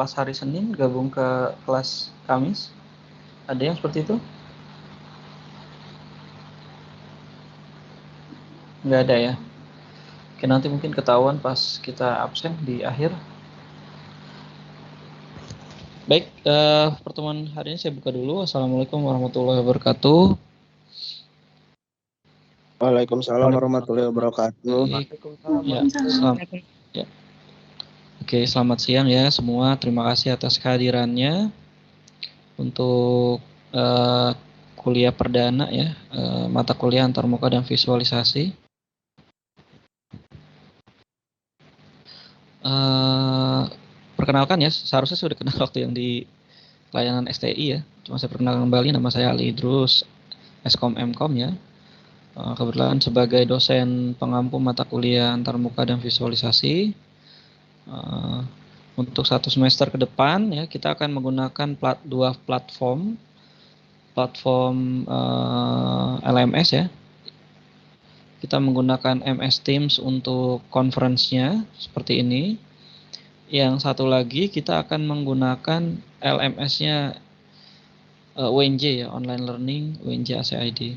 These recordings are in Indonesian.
kelas hari Senin gabung ke kelas Kamis? Ada yang seperti itu? Nggak ada ya? Oke, nanti mungkin ketahuan pas kita absen di akhir. Baik, pertemuan hari ini saya buka dulu. Assalamualaikum warahmatullahi wabarakatuh. Waalaikumsalam warahmatullahi wabarakatuh. Ya, ya. Oke, selamat siang ya semua. Terima kasih atas kehadirannya untuk kuliah perdana ya, mata kuliah antarmuka dan visualisasi. Perkenalkan ya, seharusnya sudah kenal waktu yang di layanan STI ya. Cuma saya perkenalkan kembali, nama saya Ali Idrus, Eskom Mkom ya. Kebetulan sebagai dosen pengampu mata kuliah antarmuka dan visualisasi. Untuk 1 semester ke depan ya, kita akan menggunakan dua platform LMS ya. Kita menggunakan MS Teams untuk conference-nya seperti ini. Yang satu lagi kita akan menggunakan LMS-nya UNJ ya, Online Learning UNJ ACID.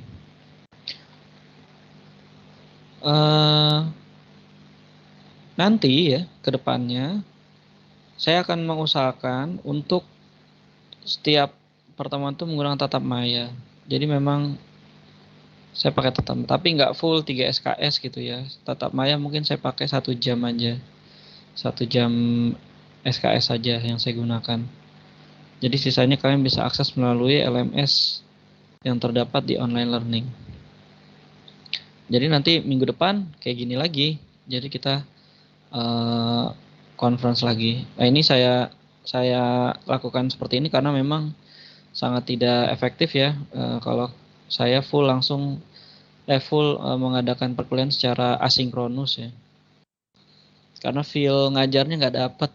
Nanti ya ke depannya saya akan mengusahakan untuk setiap pertemuan itu menggunakan tatap maya. Jadi memang saya pakai tatap, tapi nggak full 3 SKS gitu ya. Tatap maya mungkin saya pakai 1 jam aja. 1 jam SKS saja yang saya gunakan. Jadi sisanya kalian bisa akses melalui LMS yang terdapat di online learning. Jadi nanti minggu depan kayak gini lagi. Jadi kita conference lagi. Nah, ini saya lakukan seperti ini karena memang sangat tidak efektif ya kalau saya langsung mengadakan perkuliahan secara asinkronus ya. Karena feel ngajarnya nggak dapat.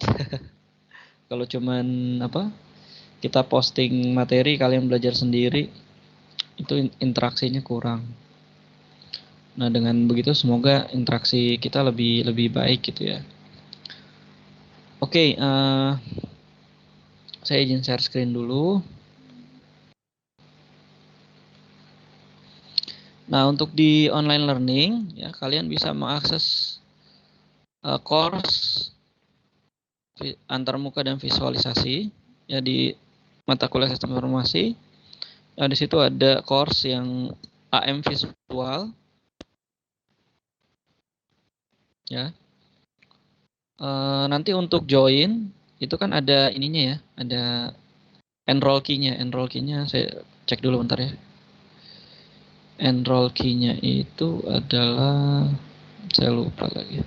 Kalau cuman kita posting materi, kalian belajar sendiri, itu interaksinya kurang. Nah, dengan begitu semoga interaksi kita lebih baik gitu ya. Oke, saya izin share screen dulu. Nah, untuk di online learning ya, kalian bisa mengakses course antarmuka dan visualisasi ya di mata kuliah sistem informasi. Nah, di situ ada course yang AM visual ya. Nanti untuk join itu kan ada ininya ya, ada enroll key-nya. Enroll key-nya saya cek dulu bentar ya. Enroll key-nya itu adalah, saya lupa lagi.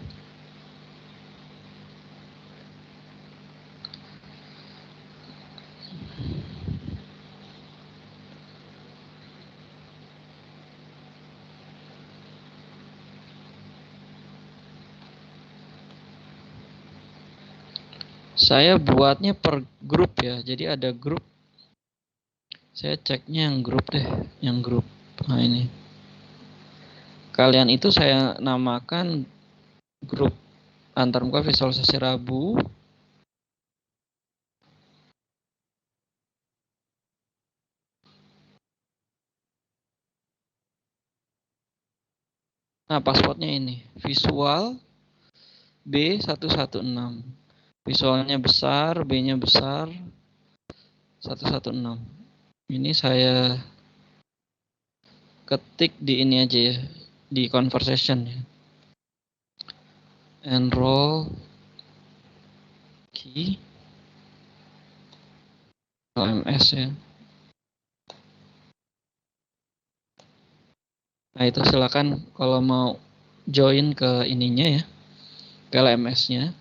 Saya buatnya per grup ya, jadi ada grup. Saya ceknya yang grup deh, yang grup. Nah ini. Kalian itu saya namakan grup antarmuka visualisasi Rabu. Nah, passwordnya ini, visual B116. Visualnya besar, B-nya besar, 116. Ini saya ketik di ini aja ya, di conversation ya. Enroll key LMS ya. Nah, itu silakan kalau mau join ke ininya ya, ke LMS-nya.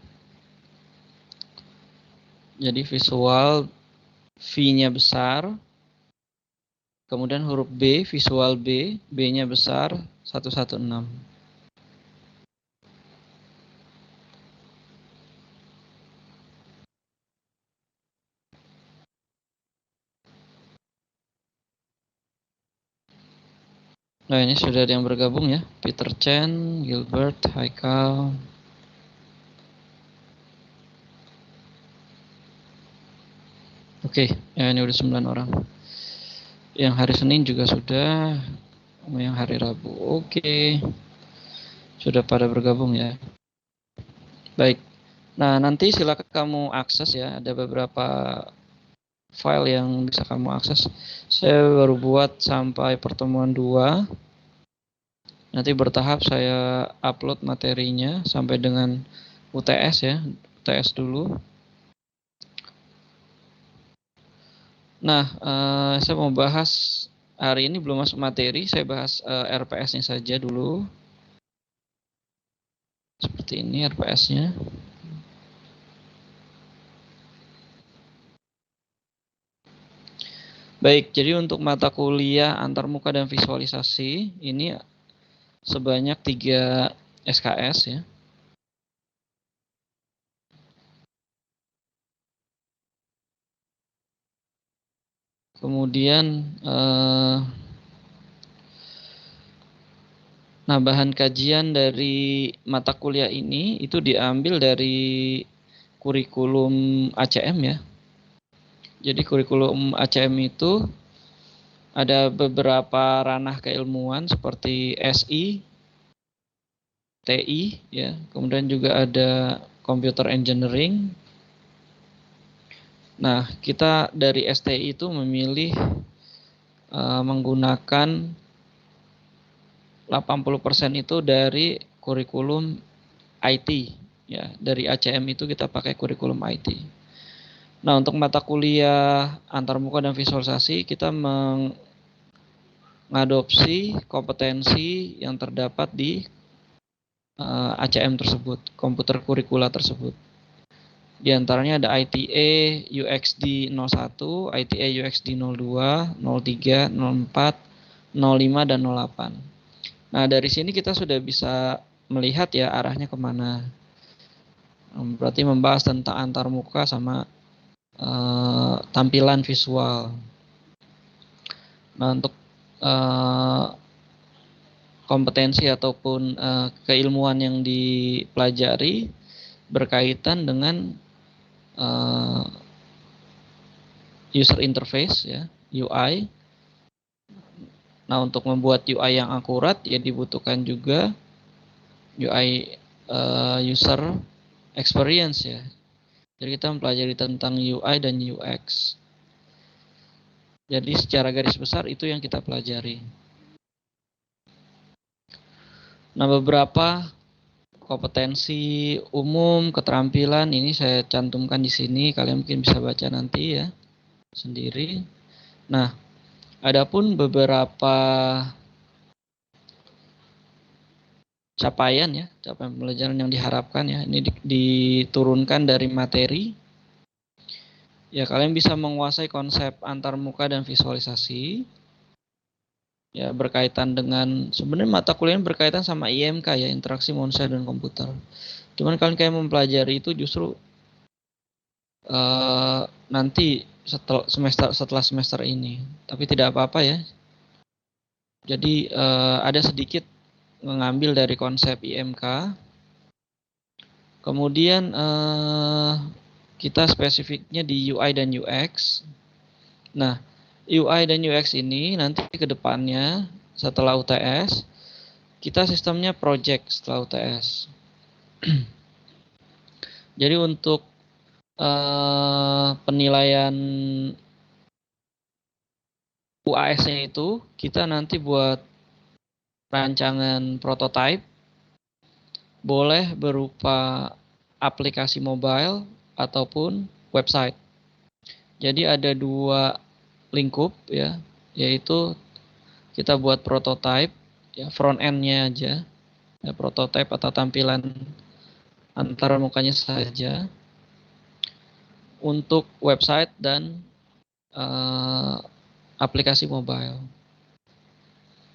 Jadi visual V-nya besar, kemudian huruf B, visual B, B-nya besar, 116. Nah, ini sudah ada yang bergabung ya, Peter Chen, Gilbert, Haikal. Oke, ya ini udah 9 orang. Yang hari Senin juga sudah, yang hari Rabu. Oke. Sudah pada bergabung ya. Baik. Nah, nanti silakan kamu akses ya, ada beberapa file yang bisa kamu akses. Saya baru buat sampai pertemuan 2. Nanti bertahap saya upload materinya sampai dengan UTS ya, UTS dulu. Nah, saya mau bahas hari ini belum masuk materi, saya bahas RPS-nya saja dulu. Seperti ini RPS-nya. Baik, jadi untuk mata kuliah antarmuka dan visualisasi ini sebanyak 3 SKS ya. Kemudian nah, bahan kajian dari mata kuliah ini itu diambil dari kurikulum ACM ya. Jadi kurikulum ACM itu ada beberapa ranah keilmuan seperti SI, TI ya, kemudian juga ada computer engineering. Nah, kita dari STI itu memilih menggunakan 80% itu dari kurikulum IT ya. Dari ACM itu kita pakai kurikulum IT. Nah, untuk mata kuliah antarmuka dan visualisasi kita mengadopsi kompetensi yang terdapat di ACM tersebut, komputer kurikula tersebut. Di antaranya ada ITA UXD 01, ITA UXD 02, 03, 04, 05, dan 08. Nah, dari sini kita sudah bisa melihat ya arahnya kemana. Berarti membahas tentang antarmuka sama tampilan visual. Nah, untuk kompetensi ataupun keilmuan yang dipelajari berkaitan dengan user interface ya, UI. Nah, untuk membuat UI yang akurat ya dibutuhkan juga UI user experience ya. Jadi kita mempelajari tentang UI dan UX. Jadi secara garis besar itu yang kita pelajari. Nah, beberapa kompetensi umum, keterampilan ini saya cantumkan di sini. Kalian mungkin bisa baca nanti ya sendiri. Nah, adapun beberapa capaian pembelajaran yang diharapkan ya, ini diturunkan dari materi. Ya, kalian bisa menguasai konsep antarmuka dan visualisasi. Ya, berkaitan dengan sebenarnya mata kuliah berkaitan sama IMK ya, interaksi manusia dan komputer. Cuman kalian kayak mempelajari itu justru nanti setelah semester ini. Tapi tidak apa-apa ya. Jadi ada sedikit mengambil dari konsep IMK. Kemudian kita spesifiknya di UI dan UX. Nah, UI dan UX ini nanti ke depannya setelah UTS, kita sistemnya project setelah UTS. Jadi untuk penilaian UAS-nya itu kita nanti buat rancangan prototype, boleh berupa aplikasi mobile ataupun website. Jadi ada 2 lingkup ya, yaitu kita buat prototype ya, front end-nya aja ya, prototype atau tampilan antara mukanya saja, untuk website dan aplikasi mobile.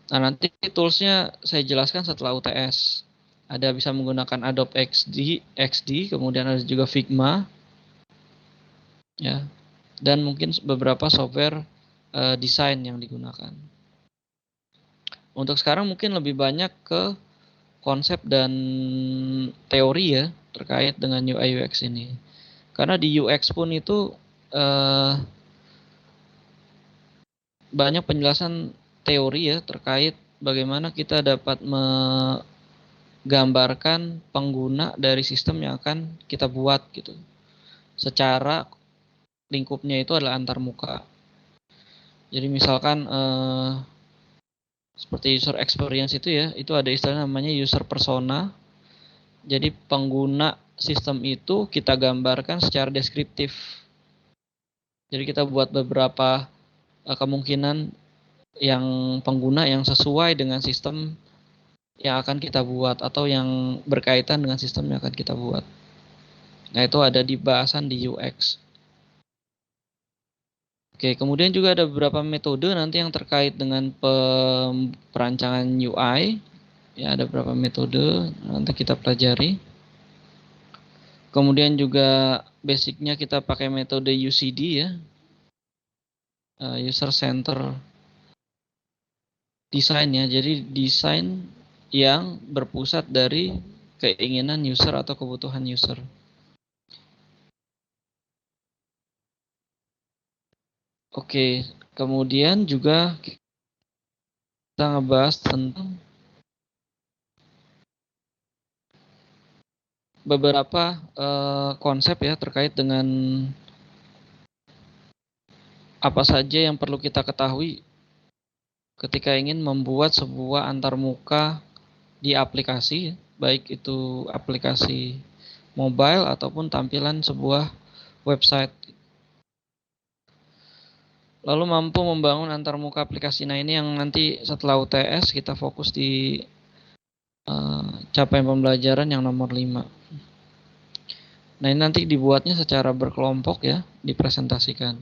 Nah, nanti toolsnya saya jelaskan setelah UTS. Ada bisa menggunakan Adobe XD, kemudian ada juga Figma, ya, dan mungkin beberapa software desain yang digunakan. Untuk sekarang mungkin lebih banyak ke konsep dan teori ya terkait dengan UI UX ini. Karena di UX pun itu banyak penjelasan teori ya terkait bagaimana kita dapat menggambarkan pengguna dari sistem yang akan kita buat gitu. Secara lingkupnya itu adalah antarmuka. Jadi misalkan seperti user experience itu ya, itu ada istilah namanya user persona. Jadi pengguna sistem itu kita gambarkan secara deskriptif. Jadi kita buat beberapa kemungkinan yang pengguna yang sesuai dengan sistem yang akan kita buat atau yang berkaitan dengan sistem yang akan kita buat. Nah, itu ada di bahasan di UX. Oke, kemudian juga ada beberapa metode nanti yang terkait dengan perancangan UI. Ya, ada beberapa metode nanti kita pelajari. Kemudian juga basicnya kita pakai metode UCD ya, User Center Design ya. Jadi desain yang berpusat dari keinginan user atau kebutuhan user. Oke, kemudian juga kita ngebahas tentang beberapa konsep ya terkait dengan apa saja yang perlu kita ketahui ketika ingin membuat sebuah antarmuka di aplikasi, baik itu aplikasi mobile ataupun tampilan sebuah website. Lalu mampu membangun antarmuka aplikasi. Nah, ini yang nanti setelah UTS kita fokus di capaian pembelajaran yang nomor 5. Nah, ini nanti dibuatnya secara berkelompok ya, dipresentasikan.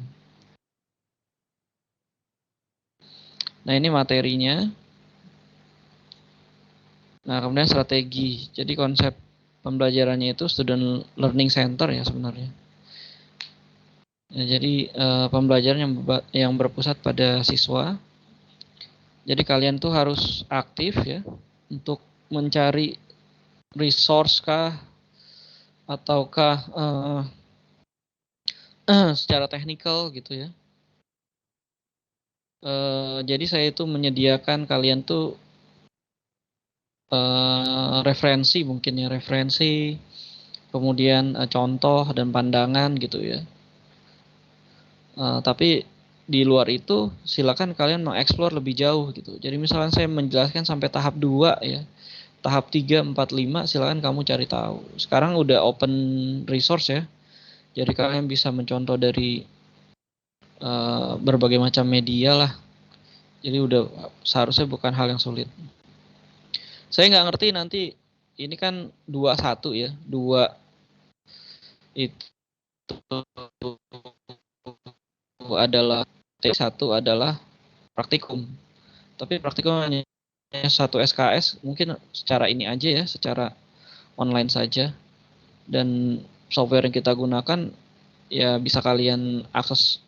Nah, ini materinya. Nah, kemudian strategi. Jadi konsep pembelajarannya itu student learning center ya sebenarnya. Ya, jadi pembelajaran yang berpusat pada siswa. Jadi kalian tuh harus aktif ya untuk mencari resource kah ataukah secara teknikal gitu ya. Jadi saya itu menyediakan kalian tuh referensi mungkin ya, referensi, kemudian contoh dan pandangan gitu ya. Tapi di luar itu silakan kalian mengeksplor lebih jauh gitu. Jadi misalkan saya menjelaskan sampai tahap 2 ya. Tahap 3, 4, 5 silakan kamu cari tahu. Sekarang udah open resource ya. Jadi kalian bisa mencontoh dari berbagai macam media lah. Jadi udah seharusnya bukan hal yang sulit. Saya nggak ngerti nanti ini kan 21 ya. 2 itu adalah T1 adalah praktikum. Tapi praktikum hanya 1 SKS, mungkin secara ini aja ya, secara online saja. Dan software yang kita gunakan ya bisa kalian akses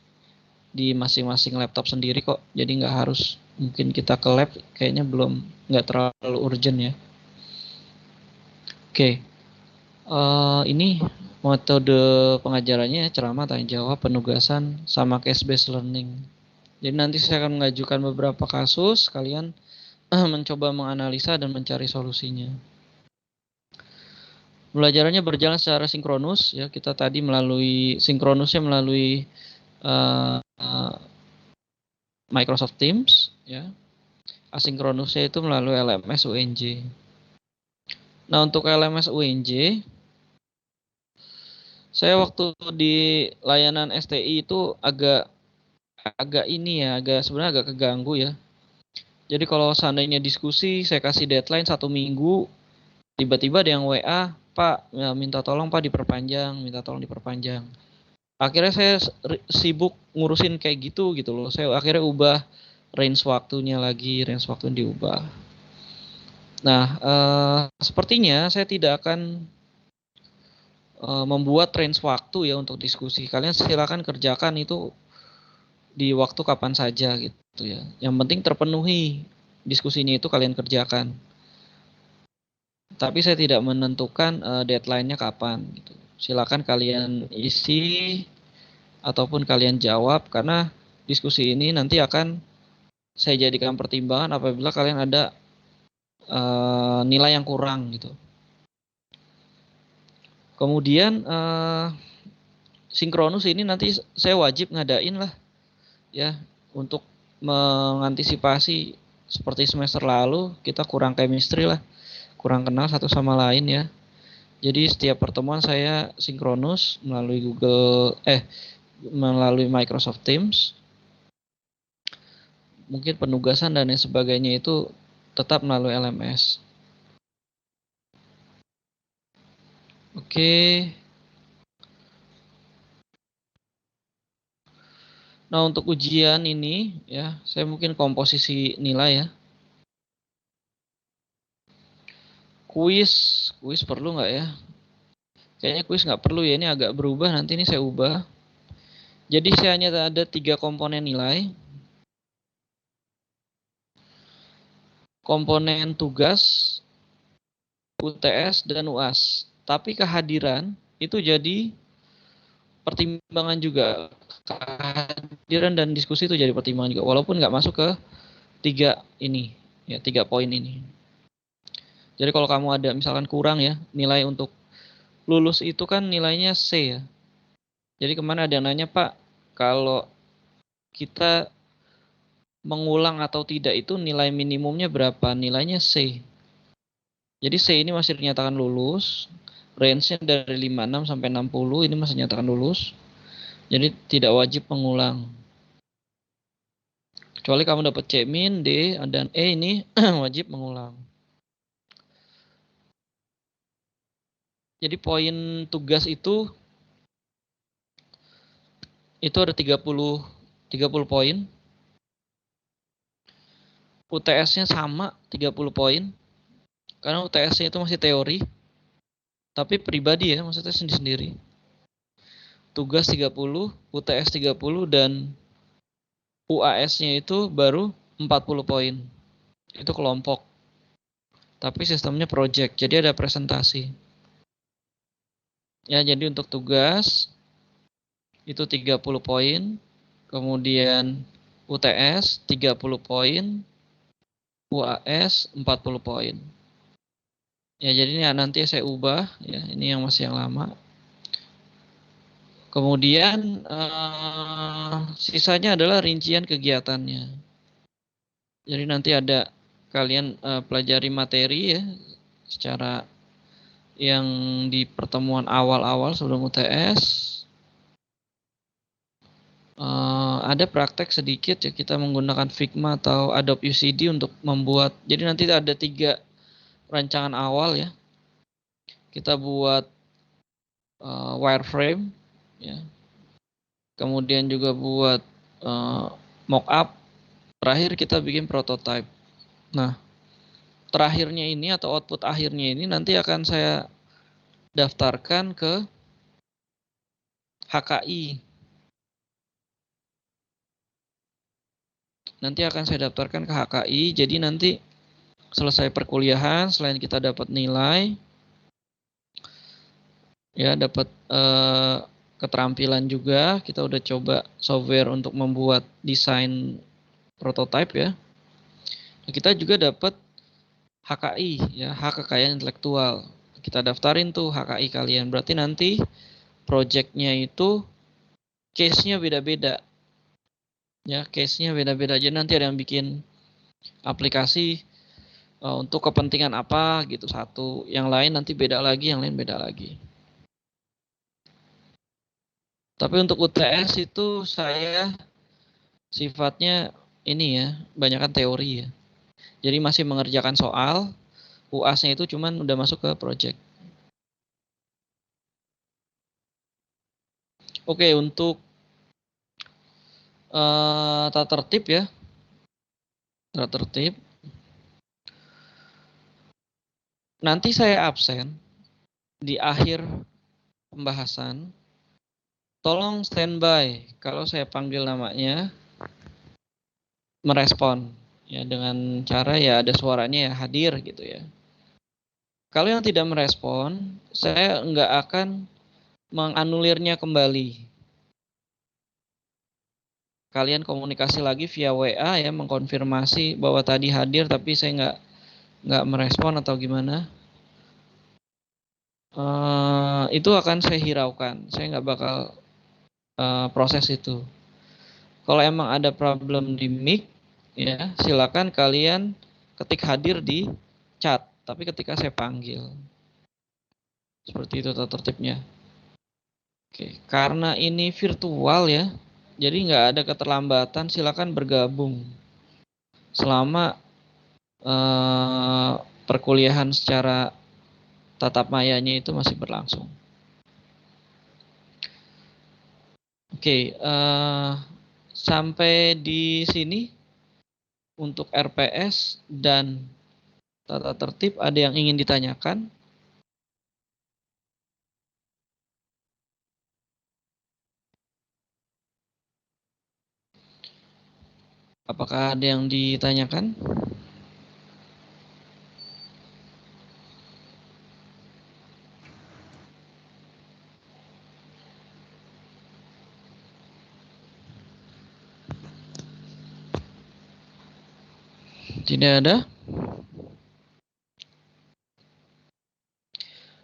di masing-masing laptop sendiri kok. Jadi nggak harus mungkin kita ke lab, kayaknya nggak terlalu urgent ya. Oke, ini metode pengajarannya ceramah, tanya jawab, penugasan, sama case based learning. Jadi nanti saya akan mengajukan beberapa kasus, kalian mencoba menganalisa dan mencari solusinya. Pembelajarannya berjalan secara sinkronus ya. Kita tadi melalui sinkronusnya melalui Microsoft Teams ya. Asinkronusnya itu melalui LMS UNJ. Nah, untuk LMS UNJ saya waktu di layanan STI itu agak sebenarnya agak keganggu ya. Jadi kalau seandainya diskusi saya kasih deadline 1 minggu, tiba-tiba ada yang WA, Pak, ya, minta tolong Pak diperpanjang, minta tolong diperpanjang. Akhirnya saya sibuk ngurusin kayak gitu loh. Saya akhirnya ubah range waktunya diubah. Nah, sepertinya saya tidak akan membuat range waktu ya untuk diskusi. Kalian silakan kerjakan itu di waktu kapan saja gitu ya. Yang penting terpenuhi diskusinya itu kalian kerjakan. Tapi saya tidak menentukan deadline-nya kapan gitu. Silakan kalian isi ataupun kalian jawab karena diskusi ini nanti akan saya jadikan pertimbangan apabila kalian ada nilai yang kurang gitu. Kemudian sinkronus ini nanti saya wajib ngadain lah ya, untuk mengantisipasi seperti semester lalu kita kurang chemistry lah, kurang kenal satu sama lain ya. Jadi setiap pertemuan saya sinkronus melalui Microsoft Teams. Mungkin penugasan dan lain sebagainya itu tetap melalui LMS. Oke. Nah, untuk ujian ini ya, saya mungkin komposisi nilai ya. Kuis perlu nggak ya? Kayaknya kuis nggak perlu ya, ini agak berubah, nanti ini saya ubah. Jadi saya hanya ada 3 komponen nilai. Komponen tugas, UTS, dan UAS. Tapi kehadiran itu jadi pertimbangan juga. Kehadiran dan diskusi itu jadi pertimbangan juga, walaupun nggak masuk ke 3 ini, ya 3 poin ini. Jadi kalau kamu ada misalkan kurang ya, nilai untuk lulus itu kan nilainya C ya. Jadi kemana ada yang nanya, Pak, kalau kita mengulang atau tidak itu nilai minimumnya berapa? Nilainya C. Jadi C ini masih dinyatakan lulus, range-nya dari 56 sampai 60 ini masih dinyatakan lulus. Jadi tidak wajib mengulang. Kecuali kamu dapat C min, D, dan E ini wajib mengulang. Jadi poin tugas itu ada 30 poin. UTS-nya sama 30 poin. Karena UTS-nya itu masih teori. Tapi pribadi ya, maksudnya sendiri-sendiri. Tugas 30, UTS 30, dan UAS-nya itu baru 40 poin. Itu kelompok. Tapi sistemnya project, jadi ada presentasi. Ya, jadi untuk tugas itu 30 poin. Kemudian UTS 30 poin. UAS 40 poin. Ya, jadi ini nanti saya ubah ya, ini yang masih yang lama. Kemudian sisanya adalah rincian kegiatannya. Jadi nanti ada kalian pelajari materi ya secara yang di pertemuan awal-awal sebelum UTS. Ada praktek sedikit ya, kita menggunakan Figma atau Adobe UCD untuk membuat. Jadi nanti ada 3 rancangan awal ya. Kita buat wireframe ya. Kemudian juga buat mockup. Terakhir kita bikin prototype. Nah, terakhirnya ini atau output akhirnya ini nanti akan saya daftarkan ke HKI. Nanti akan saya daftarkan ke HKI. Jadi nanti selesai perkuliahan, selain kita dapat nilai, ya dapat keterampilan juga. Kita udah coba software untuk membuat desain prototype ya. Kita juga dapat HKI ya, hak kekayaan intelektual. Kita daftarin tuh HKI kalian. Berarti nanti projectnya itu case-nya beda-beda. Ya, case-nya beda-beda. Jadi nanti ada yang bikin aplikasi untuk kepentingan apa gitu satu. Yang lain nanti beda lagi, yang lain beda lagi. Tapi untuk UTS itu saya sifatnya ini ya, banyakkan teori ya. Jadi masih mengerjakan soal, UAS-nya itu cuman udah masuk ke project. Oke, untuk tata tertib ya. Tata tertib. Nanti saya absen di akhir pembahasan. Tolong standby kalau saya panggil namanya, merespon ya dengan cara ya ada suaranya ya hadir gitu ya. Kalau yang tidak merespon, saya nggak akan menganulirnya kembali. kalian komunikasi lagi via WA ya, mengkonfirmasi bahwa tadi hadir tapi saya nggak merespon atau gimana. Itu akan saya hiraukan. Saya nggak bakal proses itu. Kalau emang ada problem di mic, ya silakan kalian ketik hadir di chat. Tapi ketika saya panggil, seperti itu tata tertibnya. Oke, karena ini virtual ya, jadi nggak ada keterlambatan. Silakan bergabung selama perkuliahan secara tatap mayanya itu masih berlangsung. Oke, sampai di sini untuk RPS dan tata tertib ada yang ingin ditanyakan? Apakah ada yang ditanyakan? Tidak ada?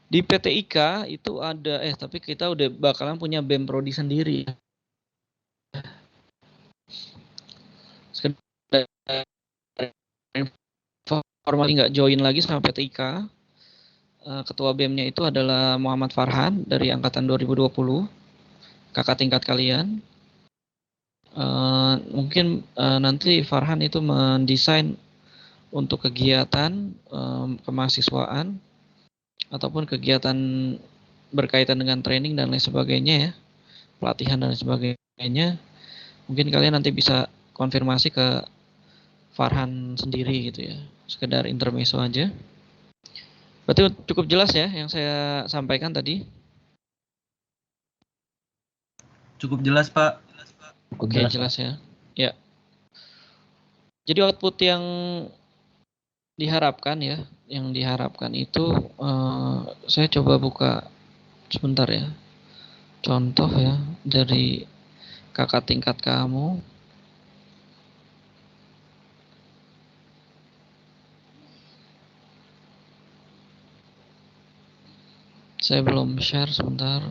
Di PT IKA itu ada, tapi kita udah bakalan punya BEM Prodi sendiri. Sekedar informasi nggak join lagi sama PT IKA. Ketua BEM-nya itu adalah Muhammad Farhan dari angkatan 2020, kakak tingkat kalian. Mungkin nanti Farhan itu mendesain untuk kegiatan kemahasiswaan ataupun kegiatan berkaitan dengan training dan lain sebagainya ya, pelatihan dan sebagainya. Mungkin kalian nanti bisa konfirmasi ke Farhan sendiri gitu ya, sekedar intermezzo aja. Berarti cukup jelas ya yang saya sampaikan tadi? Cukup jelas, Pak. Oke, jelas ya. Ya. Jadi output yang diharapkan ya, yang diharapkan itu saya coba buka sebentar ya. Contoh ya dari kakak tingkat kamu. Saya belum share sebentar.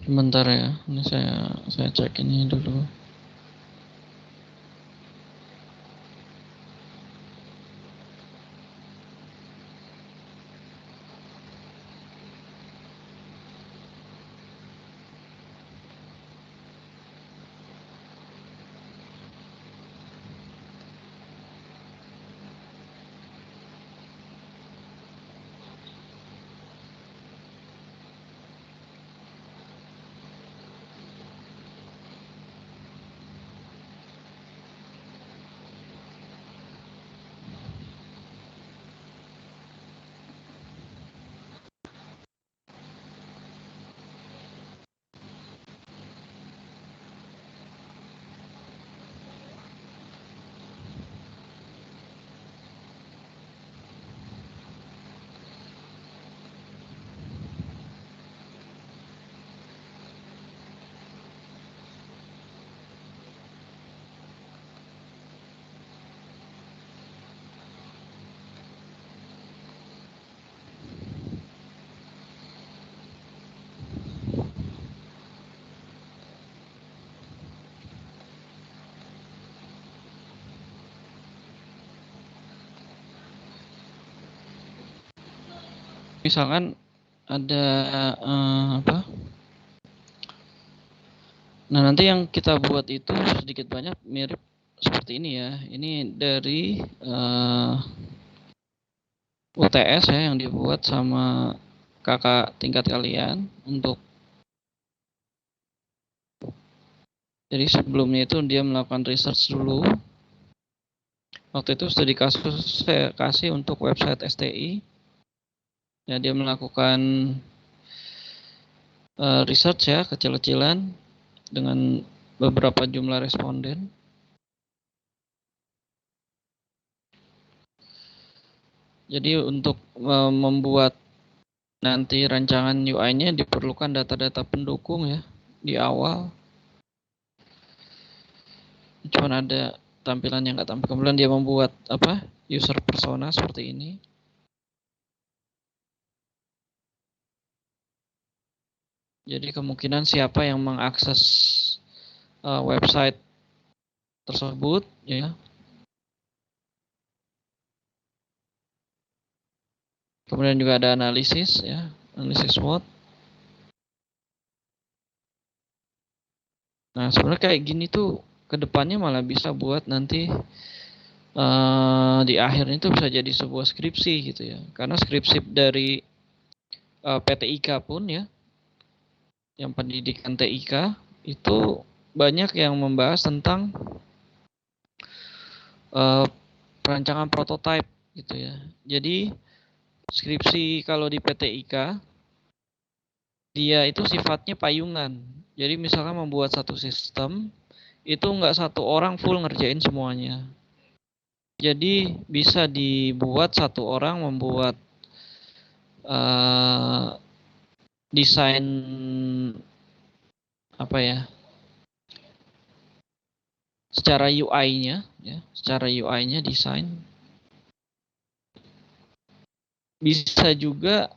Sebentar ya, ini saya cek ini dulu. Misalkan ada apa? Nah, nanti yang kita buat itu sedikit banyak mirip seperti ini ya. Ini dari UTS ya yang dibuat sama kakak tingkat kalian untuk, jadi sebelumnya itu dia melakukan research dulu. Waktu itu studi kasus saya kasih untuk website STI. Ya, dia melakukan research ya, kecil-kecilan dengan beberapa jumlah responden. Jadi untuk membuat nanti rancangan UI-nya diperlukan data-data pendukung ya di awal. Cuman ada tampilan yang nggak tampil. Kemudian dia membuat user persona seperti ini. Jadi kemungkinan siapa yang mengakses website tersebut ya. Kemudian juga ada analisis ya, analisis SWOT. Nah, sebenarnya kayak gini tuh kedepannya malah bisa buat nanti di akhirnya itu bisa jadi sebuah skripsi gitu ya. Karena skripsi dari PTIK pun ya, yang pendidikan TIK itu banyak yang membahas tentang perancangan prototipe gitu ya. Jadi skripsi kalau di PTIK dia itu sifatnya payungan. Jadi misalkan membuat satu sistem itu nggak satu orang full ngerjain semuanya. Jadi bisa dibuat satu orang membuat desain secara UI-nya ya, secara UI-nya desain. Bisa juga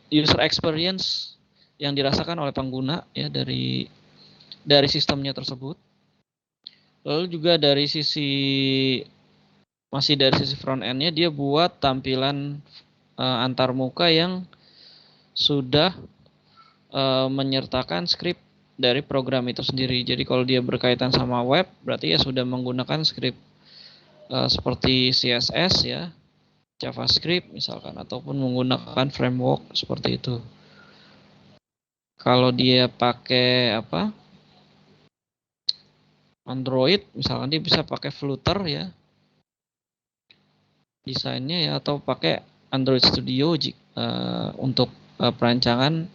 user experience yang dirasakan oleh pengguna ya dari sistemnya tersebut. Lalu juga dari sisi front end-nya dia buat tampilan antarmuka yang sudah menyertakan script dari program itu sendiri. Jadi kalau dia berkaitan sama web, berarti ya sudah menggunakan script seperti CSS ya, JavaScript misalkan, ataupun menggunakan framework seperti itu. Kalau dia pakai Android, misalkan dia bisa pakai Flutter ya, desainnya ya, atau pakai Android Studio untuk perancangan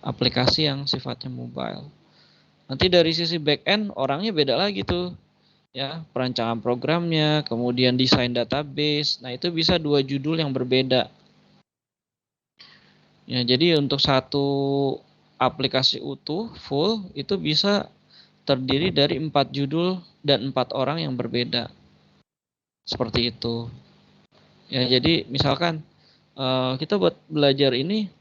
aplikasi yang sifatnya mobile. Nanti dari sisi back-end orangnya beda lagi tuh. Ya, perancangan programnya, kemudian desain database. Nah, itu bisa 2 judul yang berbeda. Ya, jadi untuk satu aplikasi utuh full itu bisa terdiri dari 4 judul dan 4 orang yang berbeda. Seperti itu. Ya, jadi misalkan kita buat belajar ini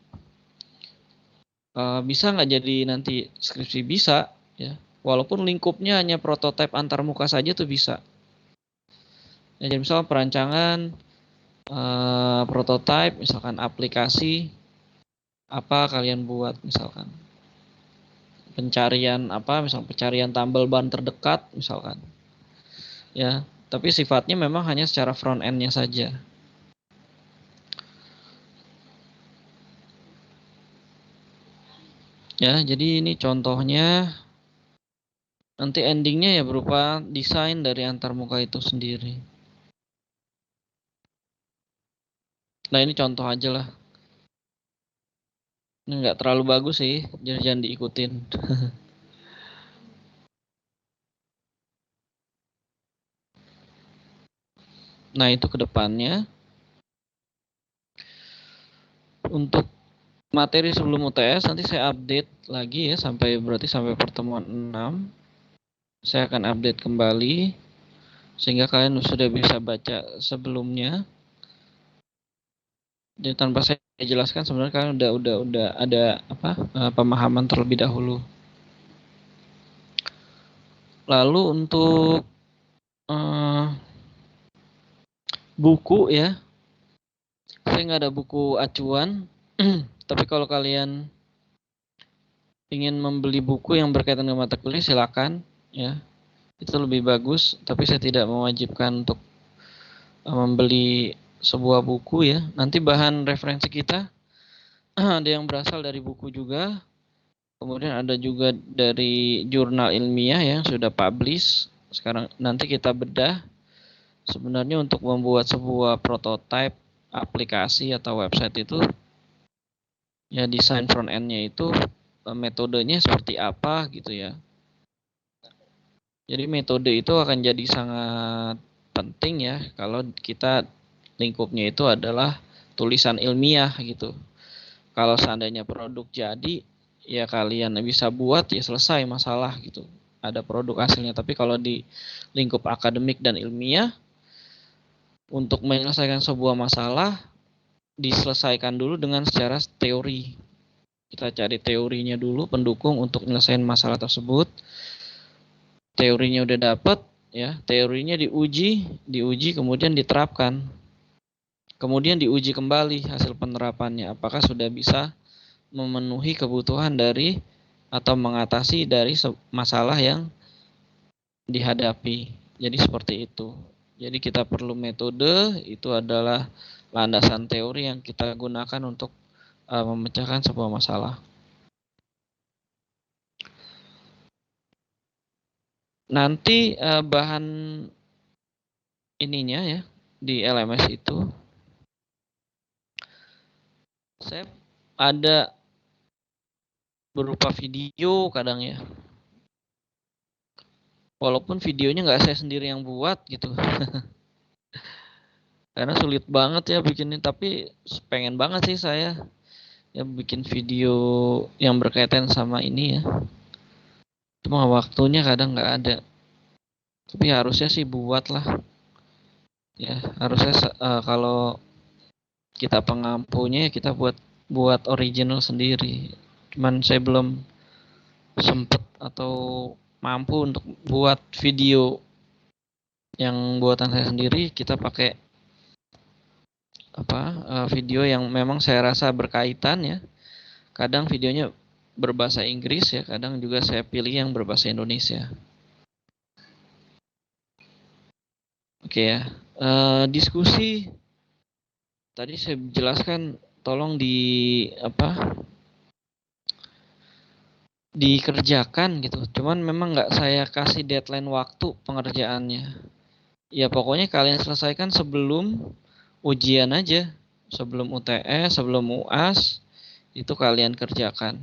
bisa nggak jadi nanti skripsi? Bisa ya. Walaupun lingkupnya hanya prototipe antarmuka saja tuh bisa. Ya, jadi misalkan perancangan prototipe, misalkan aplikasi apa kalian buat, misalkan pencarian misalkan pencarian tambal ban terdekat misalkan. Ya, tapi sifatnya memang hanya secara front end-nya saja. Ya, jadi ini contohnya. Nanti endingnya ya berupa desain dari antarmuka itu sendiri. Nah, ini contoh aja lah. Ini nggak terlalu bagus sih, jadi jangan diikutin. Nah, itu kedepannya. Untuk materi sebelum UTS nanti saya update lagi ya, sampai pertemuan 6. Saya akan update kembali sehingga kalian sudah bisa baca sebelumnya. Jadi tanpa saya jelaskan sebenarnya kalian udah ada pemahaman terlebih dahulu. Lalu untuk buku ya, saya nggak ada buku acuan. Tapi kalau kalian ingin membeli buku yang berkaitan dengan mata kuliah, silakan ya, itu lebih bagus. Tapi saya tidak mewajibkan untuk membeli sebuah buku ya. Nanti bahan referensi kita ada yang berasal dari buku juga. Kemudian ada juga dari jurnal ilmiah yang sudah publish. Sekarang nanti kita bedah sebenarnya untuk membuat sebuah prototype aplikasi atau website itu ya desain front end-nya itu metodenya seperti apa gitu ya. Jadi metode itu akan jadi sangat penting ya kalau kita lingkupnya itu adalah tulisan ilmiah gitu. Kalau seandainya produk jadi, ya kalian bisa buat ya selesai masalah gitu. Ada produk hasilnya. Tapi kalau di lingkup akademik dan ilmiah, untuk menyelesaikan sebuah masalah, diselesaikan dulu dengan secara teori. Kita cari teorinya dulu, pendukung untuk menyelesaikan masalah tersebut. Teorinya udah dapat, ya teorinya diuji kemudian diterapkan. Kemudian diuji kembali hasil penerapannya, apakah sudah bisa memenuhi kebutuhan dari atau mengatasi dari masalah yang dihadapi. Jadi seperti itu. Jadi kita perlu metode, itu adalah landasan teori yang kita gunakan untuk memecahkan sebuah masalah. Nanti bahan ininya ya di LMS itu saya ada berupa video kadang ya. Walaupun videonya nggak saya sendiri yang buat gitu. Karena sulit banget ya bikinnya, tapi pengen banget sih saya ya bikin video yang berkaitan sama ini ya. Cuma waktunya kadang nggak ada. Tapi harusnya sih buat lah. Ya harusnya kalau kita pengampunya ya kita buat original sendiri. Cuman saya belum sempet atau mampu untuk buat video yang buatan saya sendiri. Kita pakai video yang memang saya rasa berkaitan ya. Kadang videonya berbahasa Inggris ya, kadang juga saya pilih yang berbahasa Indonesia. Oke ya. Diskusi tadi saya jelaskan, tolong dikerjakan gitu. Cuman memang nggak saya kasih deadline waktu pengerjaannya. Ya pokoknya kalian selesaikan sebelum ujian aja, sebelum UTS, sebelum UAS itu kalian kerjakan.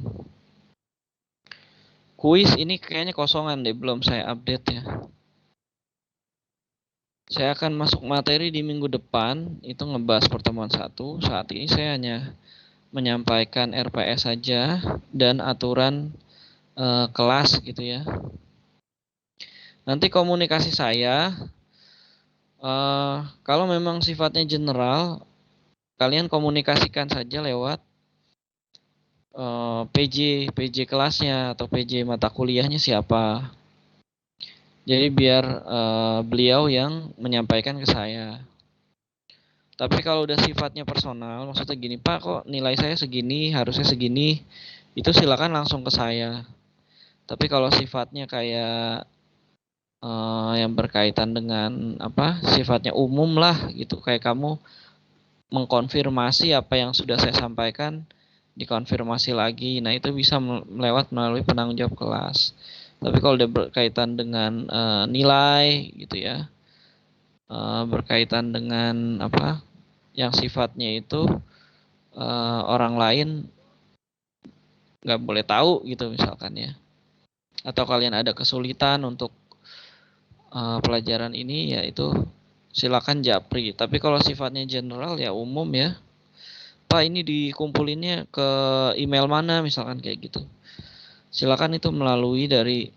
Kuis ini kayaknya kosongan deh, belum saya update ya. Saya akan masuk materi di minggu depan, itu ngebahas pertemuan 1. Saat ini saya hanya menyampaikan RPS saja dan aturan kelas gitu ya. Nanti komunikasi saya, kalau memang sifatnya general, kalian komunikasikan saja lewat PJ kelasnya atau PJ mata kuliahnya siapa. Jadi biar beliau yang menyampaikan ke saya. Tapi kalau udah sifatnya personal, maksudnya gini, Pak kok nilai saya segini, harusnya segini, itu silakan langsung ke saya. Tapi kalau sifatnya kayak yang berkaitan dengan sifatnya umum lah gitu, kayak kamu mengkonfirmasi apa yang sudah saya sampaikan, dikonfirmasi lagi. Nah itu bisa melalui penanggung jawab kelas. Tapi kalau udah berkaitan dengan nilai gitu ya, berkaitan dengan yang sifatnya itu orang lain nggak boleh tahu gitu misalkan ya, atau kalian ada kesulitan untuk pelajaran ini ya itu silakan japri. Tapi kalau sifatnya general ya umum ya, Pak ini dikumpulinnya ke email mana misalkan kayak gitu, silakan itu melalui dari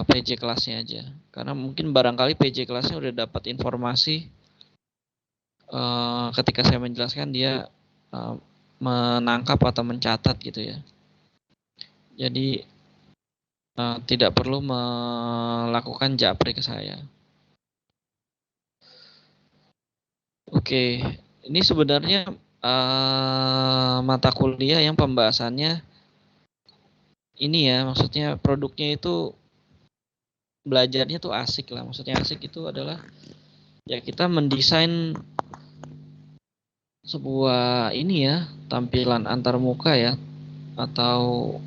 PJ kelasnya aja. Karena mungkin barangkali PJ kelasnya udah dapat informasi ketika saya menjelaskan, dia menangkap atau mencatat gitu ya. Jadi tidak perlu melakukan japri ke saya. Oke, ini sebenarnya mata kuliah yang pembahasannya ini ya, maksudnya produknya itu belajarnya tuh asik lah. Maksudnya asik itu adalah ya kita mendesain sebuah ini ya, tampilan antarmuka ya, atau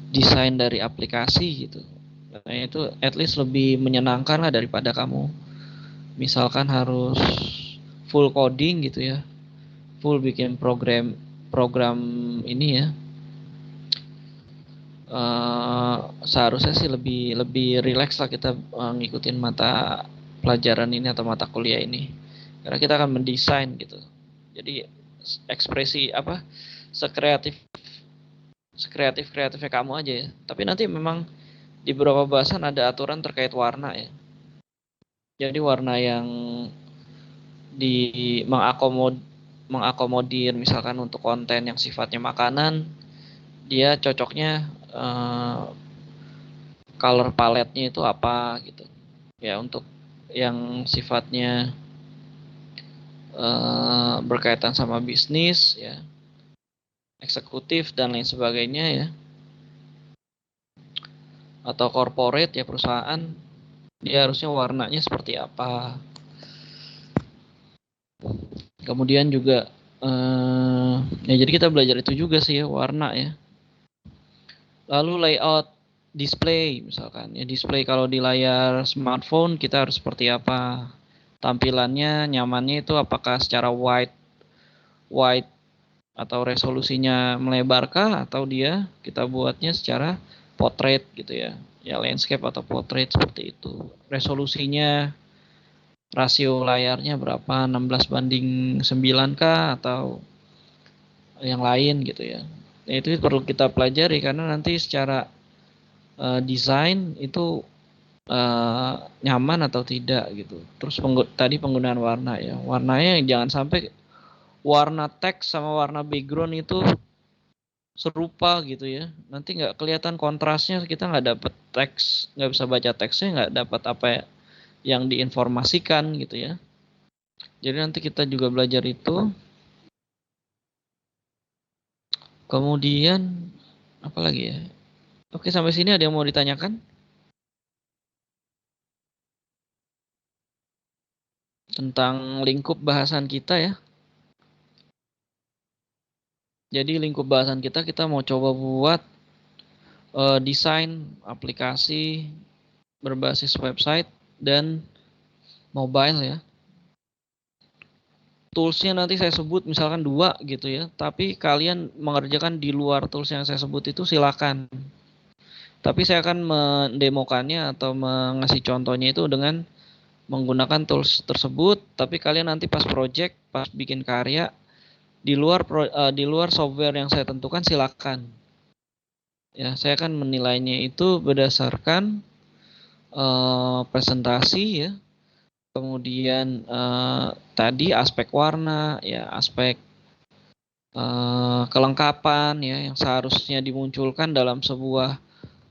desain dari aplikasi gitu. Nah, itu at least lebih menyenangkan lah daripada kamu misalkan harus full coding gitu ya, full bikin program ini ya. Seharusnya sih lebih rileks lah kita ngikutin mata pelajaran ini atau mata kuliah ini, karena kita akan mendesain gitu. Jadi ekspresi apa, sekreatifnya kamu aja ya. Tapi nanti memang di beberapa bahasan ada aturan terkait warna ya. Jadi warna yang di mengakomodir misalkan untuk konten yang sifatnya makanan, dia cocoknya color palette-nya itu apa gitu. Ya untuk yang sifatnya berkaitan sama bisnis ya, eksekutif dan lain sebagainya ya, atau corporate ya, perusahaan, dia harusnya warnanya seperti apa. Kemudian juga ya jadi kita belajar itu juga sih ya, warna ya. Lalu layout display misalkan ya, display kalau di layar smartphone kita harus seperti apa, tampilannya nyamannya itu apakah secara wide atau resolusinya melebarkah, atau dia kita buatnya secara portrait gitu ya, ya landscape atau portrait seperti itu. Resolusinya, rasio layarnya berapa, 16:9 kah atau yang lain gitu ya. Nah, itu perlu kita pelajari karena nanti secara desain itu nyaman atau tidak gitu. Terus tadi penggunaan warna ya, warnanya jangan sampai warna teks sama warna background itu serupa gitu ya. Nanti nggak kelihatan kontrasnya, kita nggak dapet teks, nggak bisa baca teksnya, nggak dapat apa yang diinformasikan gitu ya. Jadi nanti kita juga belajar itu. Kemudian apa lagi ya? Oke, sampai sini ada yang mau ditanyakan? Tentang lingkup bahasan kita ya. Jadi lingkup bahasan kita mau coba buat desain aplikasi berbasis website dan mobile ya. Toolsnya nanti saya sebut misalkan 2 gitu ya, tapi kalian mengerjakan di luar tools yang saya sebut itu silakan. Tapi saya akan mendemokannya atau mengasih contohnya itu dengan menggunakan tools tersebut, tapi kalian nanti pas project, pas bikin karya di luar software yang saya tentukan silakan. Ya, saya akan menilainya itu berdasarkan presentasi ya. Kemudian tadi aspek warna ya, aspek kelengkapan ya yang seharusnya dimunculkan dalam sebuah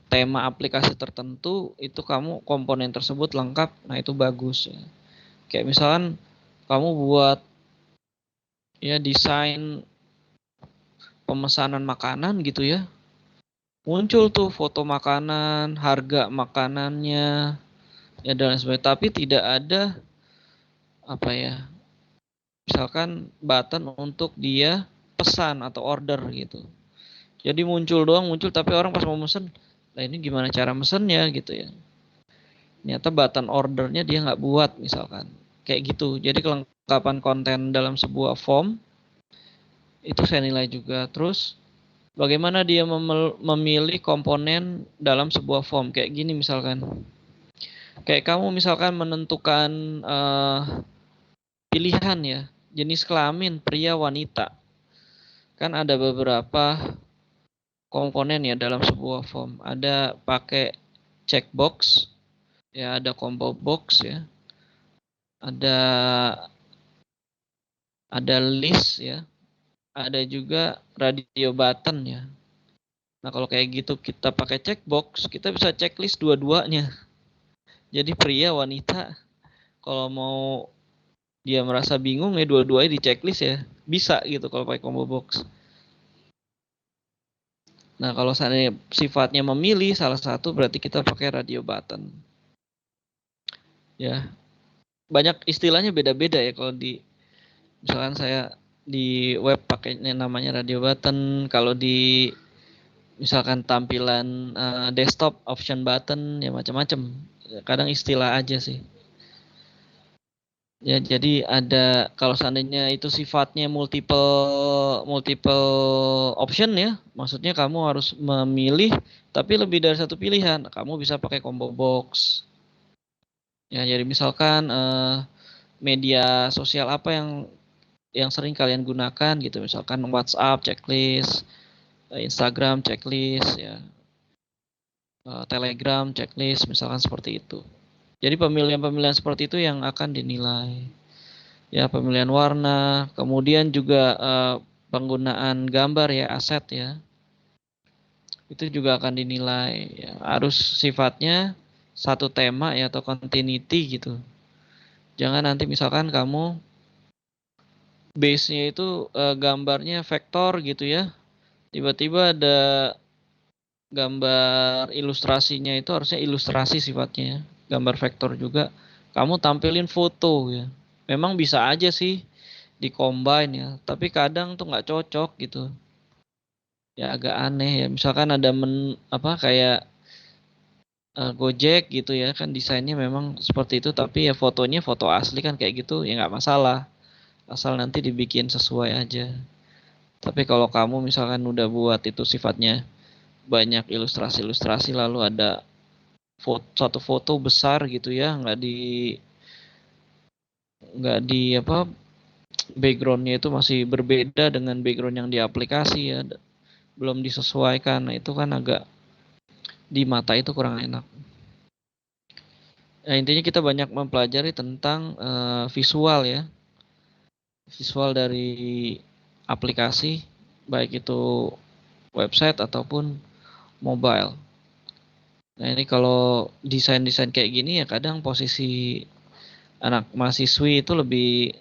tema aplikasi tertentu, itu kamu komponen tersebut lengkap, nah itu bagus ya. Kayak misalkan kamu buat ya desain pemesanan makanan gitu ya, muncul tuh foto makanan, harga makanannya ya dan lain sebagainya, tapi tidak ada apa ya, misalkan button untuk dia pesan atau order gitu. Jadi muncul tapi orang pas mau mesen, nah ini gimana cara mesennya gitu ya. Ternyata button ordernya dia nggak buat misalkan. Kayak gitu. Jadi kelengkapan konten dalam sebuah form itu saya nilai juga. Terus bagaimana dia memilih komponen dalam sebuah form. Kayak gini misalkan. Kayak kamu misalkan menentukan pilihan ya, jenis kelamin pria wanita. Kan ada beberapa komponen ya dalam sebuah form. Ada pakai checkbox, ya ada combo box ya. Ada list ya. Ada juga radio button ya. Nah, kalau kayak gitu kita pakai checkbox, kita bisa checklist dua-duanya. Jadi pria, wanita, kalau mau dia merasa bingung ya dua-duanya di checklist ya. Bisa gitu kalau pakai combo box. Nah, kalau seandainya sifatnya memilih salah satu, berarti kita pakai radio button. Ya. Banyak istilahnya beda-beda ya kalau di misalkan saya Di web pakainya namanya radio button. Kalau di misalkan tampilan desktop option button ya macam-macam. Kadang istilah aja sih. Ya, jadi ada kalau seandainya itu sifatnya multiple option ya, maksudnya kamu harus memilih tapi lebih dari satu pilihan. Kamu bisa pakai combo box. Ya, jadi misalkan media sosial apa yang sering kalian gunakan gitu, misalkan WhatsApp checklist, Instagram checklist ya, Telegram checklist misalkan seperti itu. Jadi pemilihan-pemilihan seperti itu yang akan dinilai. Ya, pemilihan warna, kemudian juga penggunaan gambar ya, aset ya. Itu juga akan dinilai ya. Harus sifatnya satu tema ya atau continuity gitu. Jangan nanti misalkan kamu base-nya itu gambarnya vektor gitu ya. Tiba-tiba ada gambar ilustrasinya itu harusnya ilustrasi sifatnya, gambar vektor juga. Kamu tampilin foto ya. Memang bisa aja sih di-combine ya, tapi kadang tuh nggak cocok gitu. Ya agak aneh ya. Misalkan ada kayak Gojek gitu ya, kan desainnya memang seperti itu, tapi ya fotonya foto asli kan kayak gitu ya nggak masalah. Asal nanti dibikin sesuai aja. Tapi kalau kamu misalkan udah buat itu sifatnya banyak ilustrasi-ilustrasi lalu ada satu foto besar gitu ya, nggak di backgroundnya itu masih berbeda dengan background yang di aplikasi ya, belum disesuaikan. Nah, itu kan agak di mata itu kurang enak. Nah, intinya kita banyak mempelajari tentang visual ya, visual dari aplikasi baik itu website ataupun mobile. Nah, ini kalau desain-desain kayak gini ya kadang posisi anak mahasiswi itu lebih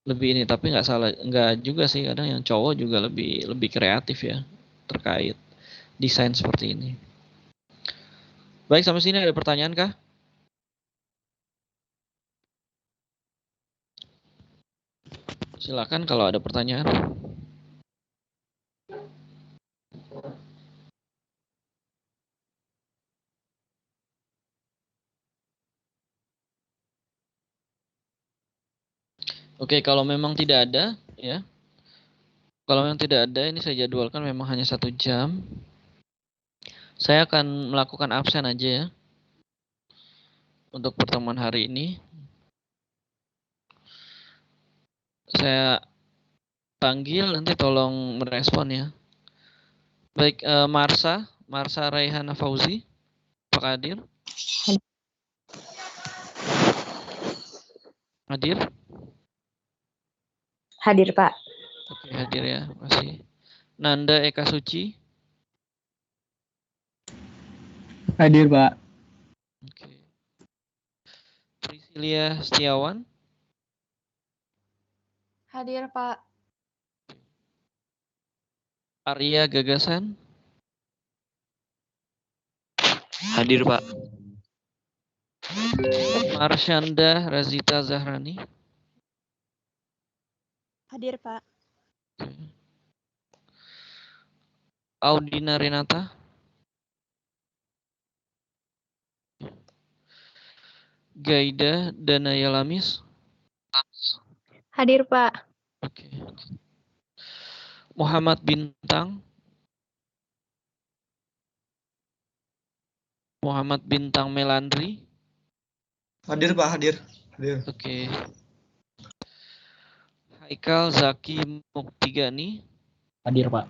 ini, tapi nggak juga sih, kadang yang cowok juga lebih kreatif ya terkait desain seperti ini. Baik, sampai sini ada pertanyaan kah? Silakan kalau ada pertanyaan. Oke, kalau memang tidak ada ya. Kalau memang tidak ada, ini saya jadwalkan memang hanya 1 jam. Saya akan melakukan absen aja ya untuk pertemuan hari ini. Saya panggil, nanti tolong merespon ya. Baik, Marsha Raihana Fauzi, apakah hadir? Hadir? Hadir, Pak. Oke, hadir ya, masih. Nanda Eka Suci. Hadir, Pak. Oke. Priscilia Setiawan. Hadir, Pak. Arya Gagasan. Hadir, Pak. Marsyanda Razita Zahrani. Hadir, Pak. Audina Renata. Gaida Danaya Lamis. Hadir, Pak. Oke. Muhammad Bintang. Muhammad Bintang Melandri. Hadir, Pak, hadir. Oke. Haikal Zaki Muktigani. Hadir, Pak.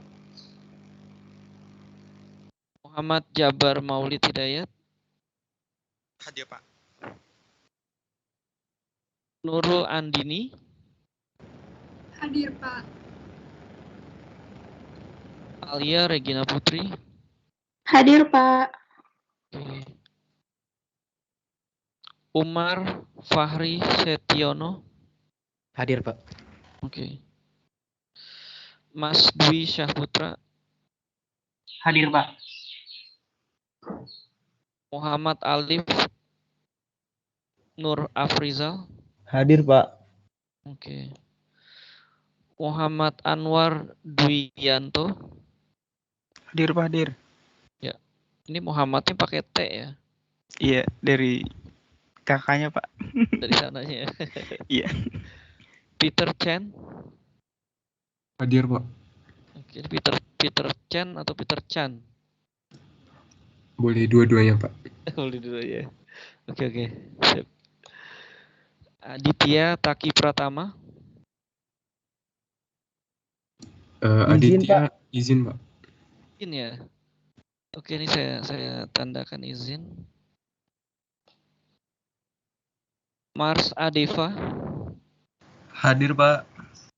Muhammad Jabar Maulid Hidayat. Hadir, Pak. Nurul Andini. Hadir, Pak. Alia Regina Putri. Hadir, Pak. Oke. Umar Fahri Setiono. Hadir, Pak. Oke. Mas Dwi Syahputra. Hadir, Pak. Muhammad Alif Nur Afrizal. Hadir, Pak. Oke. Muhammad Anwar Dwiyanto. Hadir Pak, hadir. Ya, ini Muhammadnya pakai T ya. Iya, dari kakaknya Pak. Dari sananya ya. Iya. Peter Chen. Hadir Pak. Oke, Peter Chen atau Peter Chan? Boleh dua-duanya Pak. Boleh dulu ya. Oke. Sip. Aditya Taki Pratama. Aditya izin Pak. Izin ya. Oke, ini saya tandakan izin. Mars Adeva. Hadir, Pak.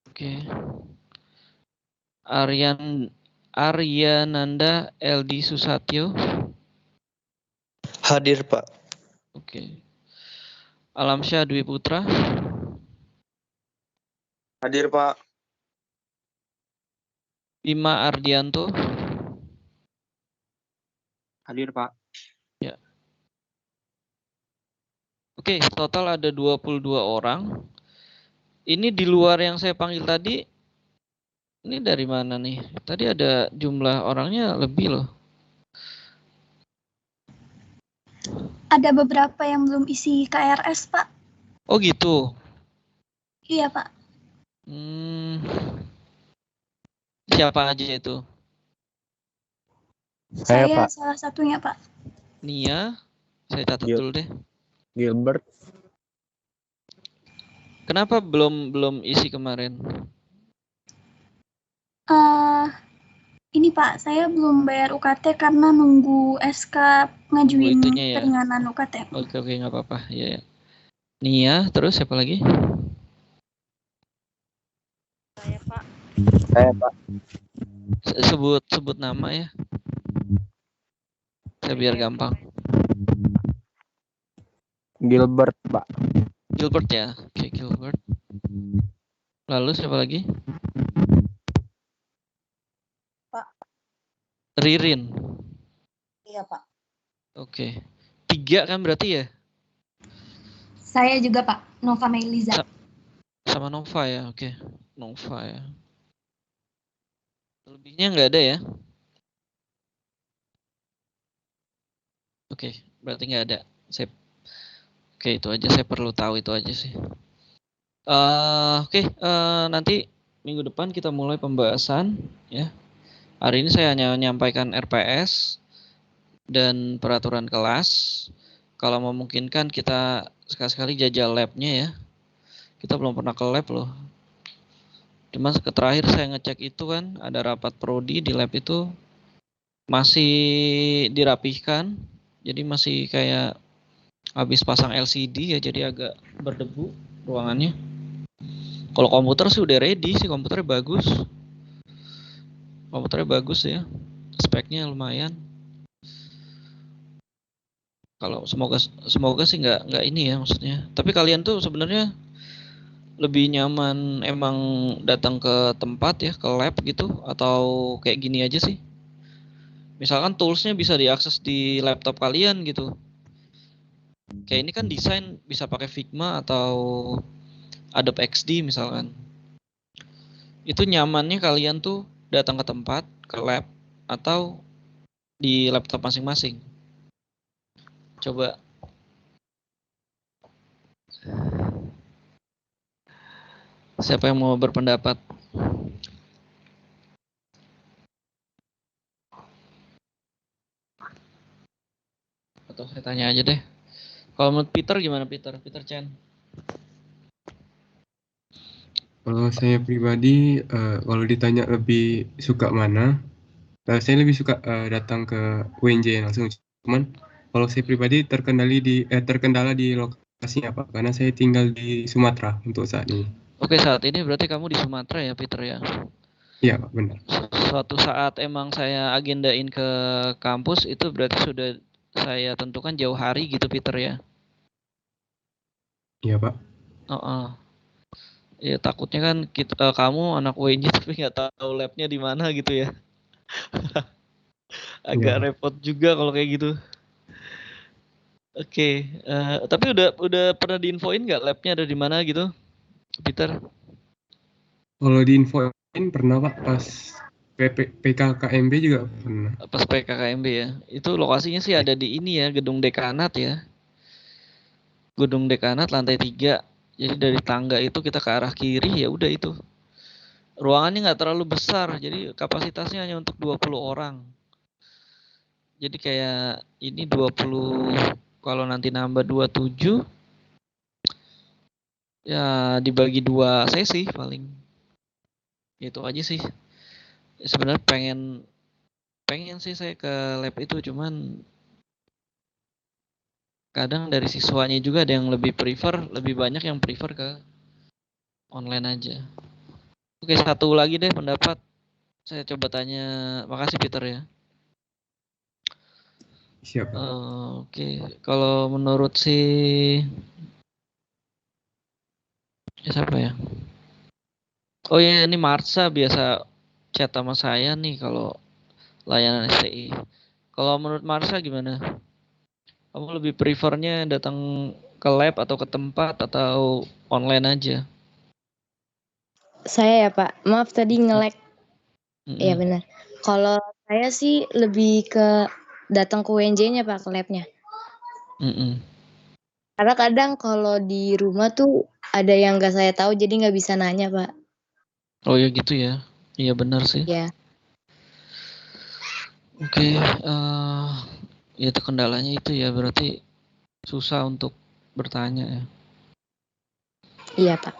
Oke. Aryananda LD Susatyo. Hadir, Pak. Oke. Alamsyah Dwi Putra. Hadir, Pak. Bima Ardianto. Hadir Pak. Ya. Oke, total ada 22 orang. Ini di luar yang saya panggil tadi. Ini dari mana nih? Tadi ada jumlah orangnya lebih loh. Ada beberapa yang belum isi KRS, Pak. Oh gitu. Iya, Pak. Siapa aja itu? Saya salah satunya, Pak. Nia, saya catat dulu deh. Gilbert. Kenapa belum isi kemarin? Ini Pak, saya belum bayar UKT karena nunggu SK ngajuin itunya ya? keringanan UKT. Oke, nggak apa-apa. Ya. Nia, terus siapa lagi? Saya, Pak. Saya, Pak. Sebut nama ya. Saya biar gampang. Gilbert, Pak. Gilbert ya. Oke, Gilbert. Lalu siapa lagi? Pak. Ririn. Iya, Pak. Oke. 3 kan berarti ya? Saya juga, Pak. Nova Melisa. Sama Nova ya. Oke. Nova ya. Lebihnya nggak ada ya? Oke, berarti nggak ada. Oke, itu aja. Saya perlu tahu itu aja sih. Oke, nanti minggu depan kita mulai pembahasan ya. Hari ini saya hanya menyampaikan RPS dan peraturan kelas. Kalau memungkinkan kita sekali-sekali jajal labnya ya. Kita belum pernah ke lab loh. Cuma terakhir saya ngecek itu kan ada rapat prodi di lab itu masih dirapihkan. Jadi masih kayak habis pasang LCD ya, jadi agak berdebu ruangannya. Kalau komputer sih udah ready sih, komputernya bagus. Komputernya bagus ya. Speknya lumayan. Kalau semoga sih nggak ini ya maksudnya. Tapi kalian tuh sebenarnya lebih nyaman emang datang ke tempat ya, ke lab gitu, atau kayak gini aja sih? Misalkan toolsnya bisa diakses di laptop kalian gitu. Kayak ini kan desain bisa pakai Figma atau Adobe XD misalkan. Itu nyamannya kalian tuh datang ke tempat, ke lab, atau di laptop masing-masing. Coba. Siapa yang mau berpendapat? Atau saya tanya aja deh. Kalau menurut Peter gimana Peter? Peter Chen? Kalau saya pribadi, kalau ditanya lebih suka mana, saya lebih suka datang ke UNJ langsung. Cuman kalau saya pribadi terkendala di lokasinya Pak, karena saya tinggal di Sumatera untuk saat ini. Oke, saat ini berarti kamu di Sumatera ya Peter ya? Iya Pak, benar. Suatu saat emang saya agendain ke kampus itu berarti sudah saya tentukan jauh hari gitu Peter ya? Iya Pak. Ya takutnya kan kamu anak UNJ tapi nggak tahu labnya di mana gitu ya. Agak repot juga kalau kayak gitu. Oke, tapi udah pernah diinfoin nggak labnya ada di mana gitu, Peter? Kalau di infoin pernah Pak, pas PKKMB juga pernah. Pas PKKMB ya. Itu lokasinya sih ada di ini ya, Gedung Dekanat ya. Gedung Dekanat lantai 3. Jadi dari tangga itu kita ke arah kiri, ya udah itu. Ruangannya nggak terlalu besar, jadi kapasitasnya hanya untuk 20 orang. Jadi kayak ini 20, kalau nanti nambah 27, ya dibagi 2 sesi paling. Itu aja sih. Sebenarnya pengen sih saya ke lab itu, cuman kadang dari siswanya juga ada yang lebih banyak yang prefer ke online aja. Oke, satu lagi deh pendapat. Saya coba tanya, makasih Peter ya. Siap Pak. Oke, kalau menurut siapa ya? Oh ya, ini Marsha biasa chat sama saya nih kalau layanan STI. Kalau menurut Marsha gimana? Kamu lebih prefernya datang ke lab atau ke tempat atau online aja? Saya ya Pak, maaf tadi nge-lag. Iya Mm-mm. benar. Kalau saya sih lebih ke datang ke UNJ-nya Pak, ke lab-nya. Mm-mm. Karena kadang kalau di rumah tuh ada yang nggak saya tahu jadi nggak bisa nanya Pak. Oh ya gitu ya. Iya benar sih. Ya, Oke, ya itu kendalanya itu ya, berarti susah untuk bertanya ya. iya Pak.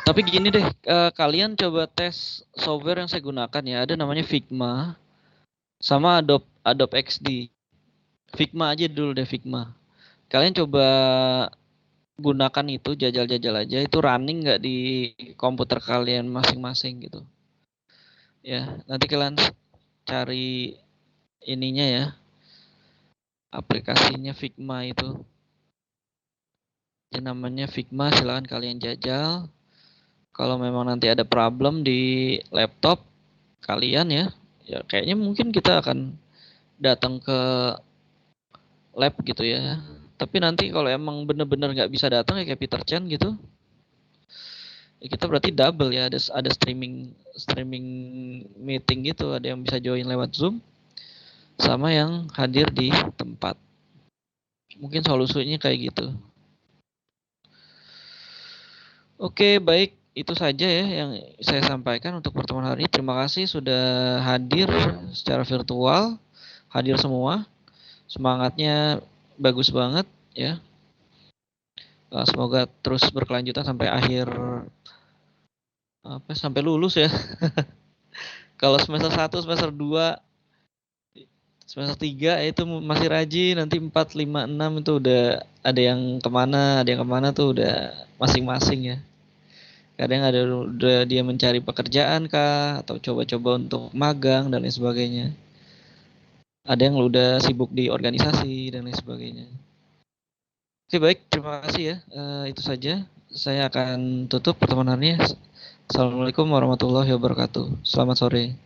Tapi gini deh, kalian coba tes software yang saya gunakan ya, ada namanya Figma sama Adobe XD. Figma aja dulu deh, Figma. Kalian coba gunakan itu, jajal-jajal aja, itu running nggak di komputer kalian masing-masing gitu. Ya, nanti kalian cari ininya ya, aplikasinya Figma itu. Yang namanya Figma, silahkan kalian jajal. Kalau memang nanti ada problem di laptop kalian ya kayaknya mungkin kita akan datang ke lab gitu ya. Tapi nanti kalau emang bener-bener nggak bisa datang ya kayak Peter Chan gitu, ya kita berarti double ya, ada streaming meeting gitu, ada yang bisa join lewat Zoom sama yang hadir di tempat. Mungkin solusinya kayak gitu. Oke, baik. Itu saja ya yang saya sampaikan untuk pertemuan hari ini. Terima kasih sudah hadir secara virtual, hadir semua. Semangatnya bagus banget ya. Semoga terus berkelanjutan sampai akhir, sampai lulus ya. Kalau semester 1, semester 2, semester 3 itu masih rajin, nanti 4, 5, 6 itu udah ada yang kemana tuh udah masing-masing ya. Kadang udah dia mencari pekerjaan kah, atau coba-coba untuk magang dan lain sebagainya. Ada yang udah sibuk di organisasi dan lain sebagainya. Oke baik, terima kasih ya. Itu saja. Saya akan tutup pertemuan hari ini. Assalamualaikum warahmatullahi wabarakatuh. Selamat sore.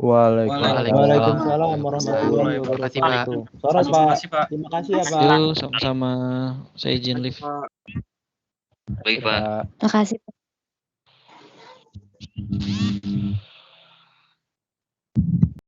Waalaikumsalam warahmatullahi wabarakatuh. Sore Pak. Terima kasih ya Pak. Yuk, sama-sama. Saya izin live. Baik Pak. Makasih.